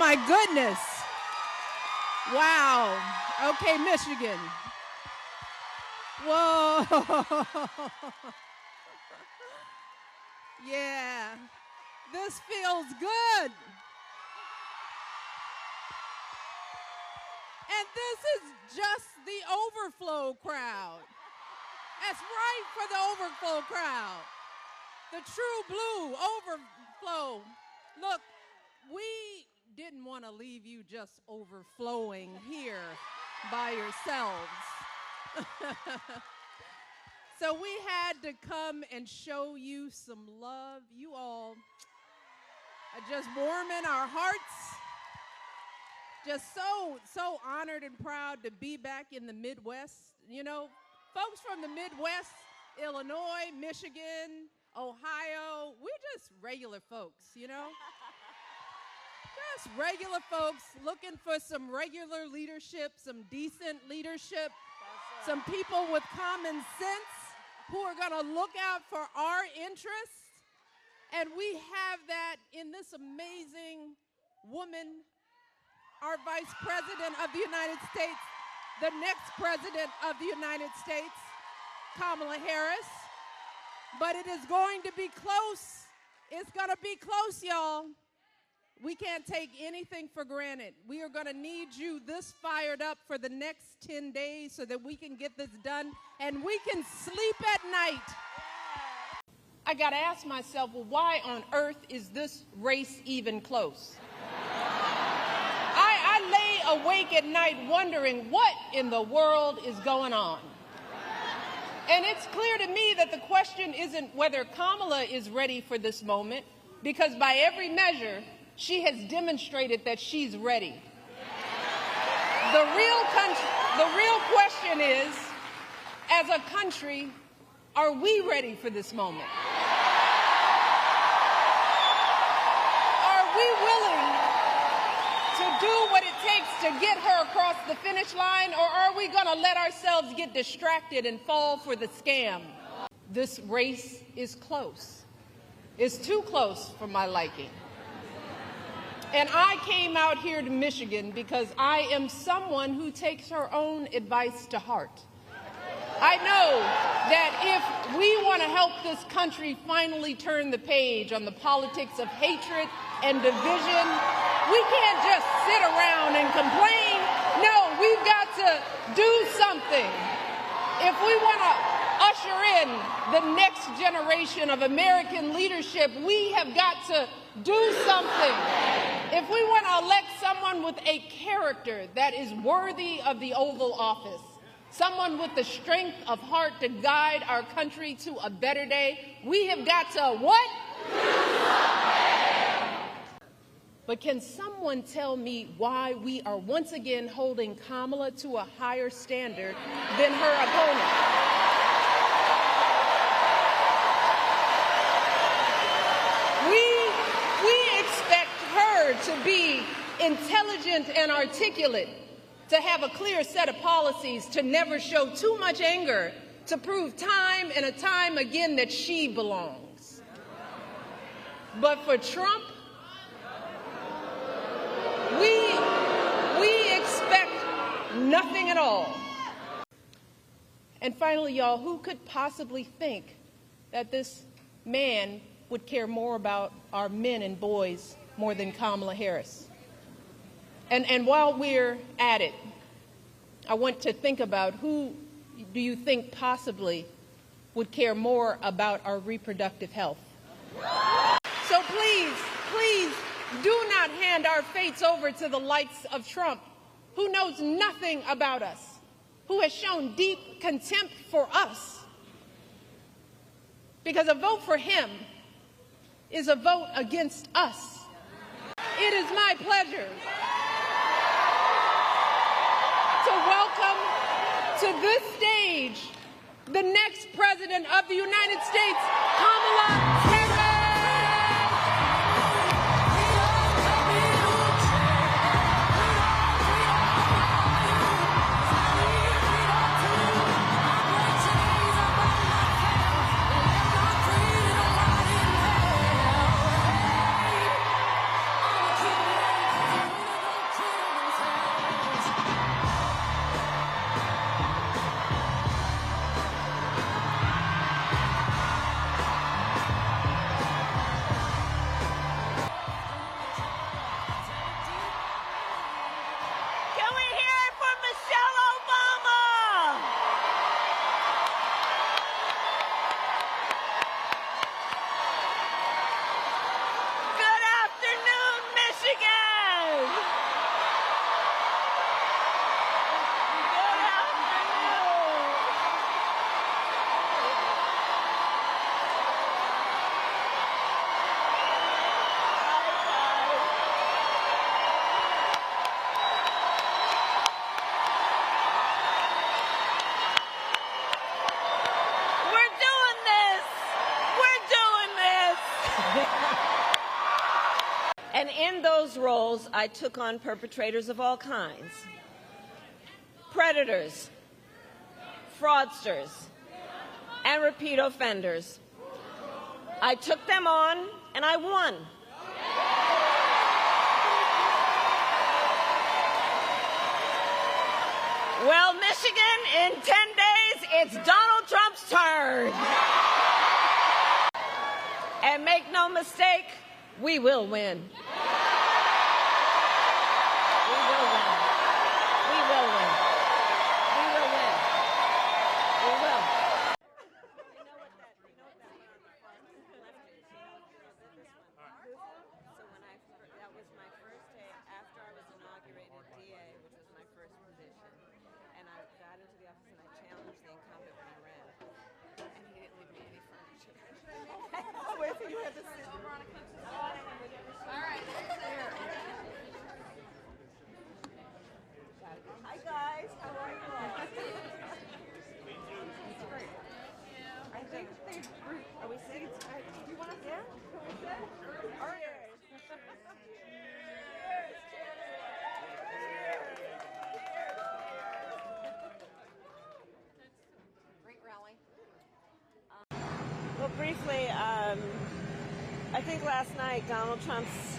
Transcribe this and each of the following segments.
my goodness. Wow. Okay, Michigan. Whoa. Yeah. This feels good. And this is just the overflow crowd. That's right, for the overflow crowd. The true blue overflow. Look, we didn't want to leave you just overflowing here by yourselves. So we had to come and show you some love. You all are just warming our hearts. Just so honored and proud to be back in the Midwest. You know, folks from the Midwest, Illinois, Michigan, Ohio, we're just regular folks, you know? Just regular folks looking for some regular leadership, some decent leadership, some people with common sense who are gonna look out for our interests. And we have that in this amazing woman, our Vice President of the United States, the next President of the United States, Kamala Harris. But it is going to be close. It's gonna be close, y'all. We can't take anything for granted. We are gonna need you this fired up for the next 10 days so that we can get this done and we can sleep at night. I gotta ask myself, well, why on earth is this race even close? I lay awake at night wondering what in the world is going on. And it's clear to me that the question isn't whether Kamala is ready for this moment, because by every measure, she has demonstrated that she's ready. The real question is, as a country, are we ready for this moment? Are we willing to do what it takes to get her across the finish line, or are we going to let ourselves get distracted and fall for the scam? This race is close. It's too close for my liking. And I came out here to Michigan because I am someone who takes her own advice to heart. I know that if we want to help this country finally turn the page on the politics of hatred and division, we can't just sit around and complain. No, we've got to do something. If we want to usher in the next generation of American leadership, we have got to do something. If we want to elect someone with a character that is worthy of the Oval Office, someone with the strength of heart to guide our country to a better day, we have got to what? But can someone tell me why we are once again holding Kamala to a higher standard than her opponent? We expect her to be intelligent and articulate, to have a clear set of policies, to never show too much anger, to prove time and time again that she belongs. But for Trump, we expect nothing at all. And finally, y'all, who could possibly think that this man would care more about our men and boys more than Kamala Harris? And while we're at it, I want to think about who do you think possibly would care more about our reproductive health? So please, please do not hand our fates over to the likes of Trump, who knows nothing about us, who has shown deep contempt for us. Because a vote for him is a vote against us. It is my pleasure to welcome to this stage the next President of the United States, Kamala Harris. And in those roles, I took on perpetrators of all kinds. Predators, fraudsters, and repeat offenders. I took them on, and I won. Well, Michigan, in 10 days, it's Donald Trump's turn. And make no mistake, we will win. We will win. We will win. We will win. We will. So when that was my first day after I was inaugurated DA, which was my first position, and I got into the office and I challenged the incumbent when I ran, and he didn't leave me any furniture. Oh, wait, you had to sit. All right, there. Hi guys, how are you? I think are we sitting? Do you want to sit? Can we sit? All right. Great rally. Well, briefly, I think last night Donald Trump's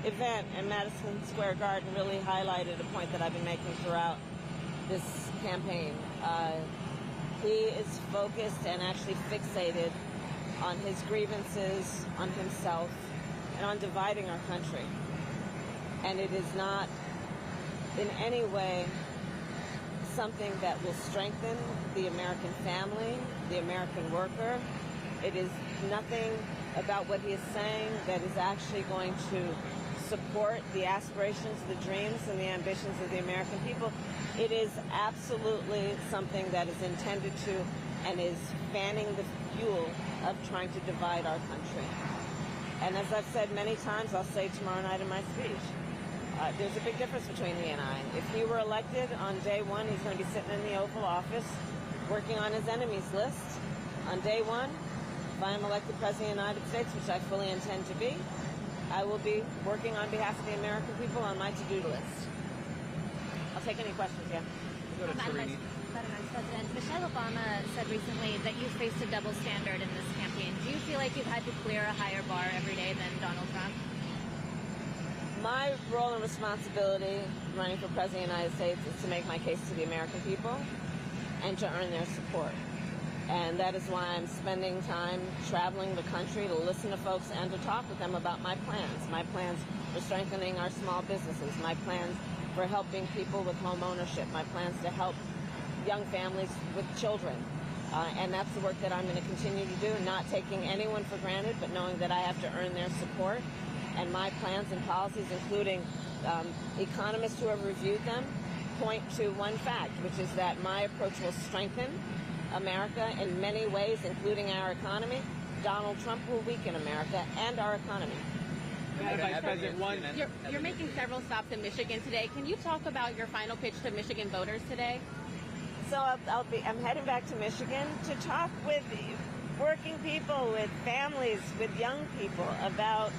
event in Madison Square Garden really highlighted a point that I've been making throughout this campaign. He is focused and actually fixated on his grievances, on himself, and on dividing our country. And it is not in any way something that will strengthen the American family, the American worker. It is nothing about what he is saying that is actually going to support the aspirations, the dreams, and the ambitions of the American people. It is absolutely something that is intended to and is fanning the fuel of trying to divide our country. And as I've said many times, I'll say tomorrow night in my speech, there's a big difference between he and I. If he were elected on day one, he's going to be sitting in the Oval Office working on his enemies list. On day one, if I am elected President of the United States, which I fully intend to be, I will be working on behalf of the American people on my to-do list. I'll take any questions, yeah. Madam President, Michelle Obama said recently that you faced a double standard in this campaign. Do you feel like you've had to clear a higher bar every day than Donald Trump? My role and responsibility running for President of the United States is to make my case to the American people and to earn their support. And that is why I'm spending time traveling the country to listen to folks and to talk with them about my plans for strengthening our small businesses, my plans for helping people with home ownership, my plans to help young families with children. And that's the work that I'm going to continue to do, not taking anyone for granted, but knowing that I have to earn their support. And my plans and policies, including economists who have reviewed them, point to one fact, which is that my approach will strengthen America in many ways, including our economy. Donald Trump will weaken America and our economy. Vice President, you're making several stops in Michigan today. Can you talk about your final pitch to Michigan voters today? So I'm heading back to Michigan to talk with working people, with families, with young people about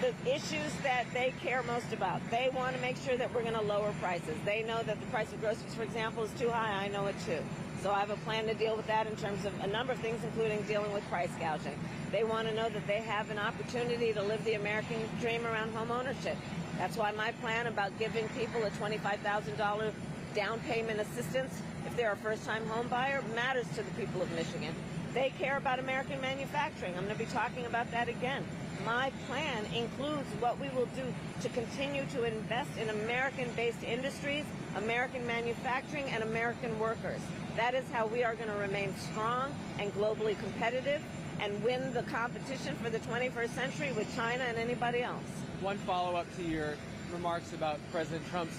the issues that they care most about. They want to make sure that we're going to lower prices. They know that the price of groceries, for example, is too high. I know it too. So I have a plan to deal with that in terms of a number of things, including dealing with price gouging. They want to know that they have an opportunity to live the American dream around home ownership. That's why my plan about giving people a $25,000 down payment assistance if they're a first-time home buyer matters to the people of Michigan. They care about American manufacturing. I'm going to be talking about that again. My plan includes what we will do to continue to invest in American-based industries, American manufacturing, and American workers. That is how we are going to remain strong and globally competitive and win the competition for the 21st century with China and anybody else. One follow-up to your remarks about President Trump's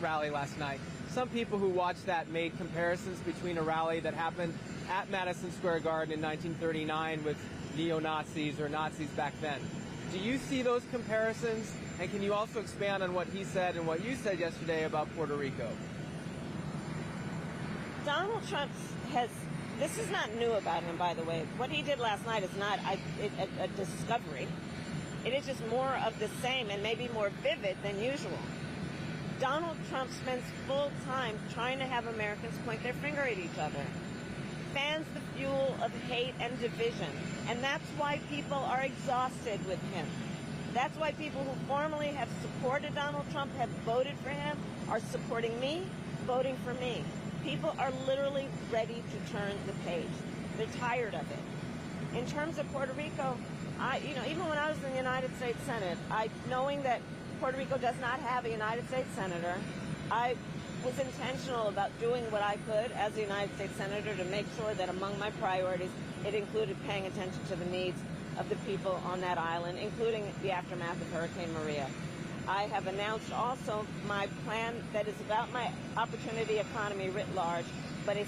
rally last night. Some people who watched that made comparisons between a rally that happened at Madison Square Garden in 1939 with neo-Nazis or Nazis back then. Do you see those comparisons? And can you also expand on what he said and what you said yesterday about Puerto Rico? Donald Trump this is not new about him, by the way. What he did last night is not a discovery. It is just more of the same and maybe more vivid than usual. Donald Trump spends full time trying to have Americans point their finger at each other, fans the fuel of hate and division, and that's why people are exhausted with him. That's why people who formerly have supported Donald Trump, have voted for him, are supporting me, voting for me. People are literally ready to turn the page. They're tired of it. In terms of Puerto Rico, even when I was in the United States Senate, knowing that Puerto Rico does not have a United States Senator, I was intentional about doing what I could as a United States Senator to make sure that among my priorities, it included paying attention to the needs of the people on that island, including the aftermath of Hurricane Maria. I have announced also my plan that is about my opportunity economy writ large, but a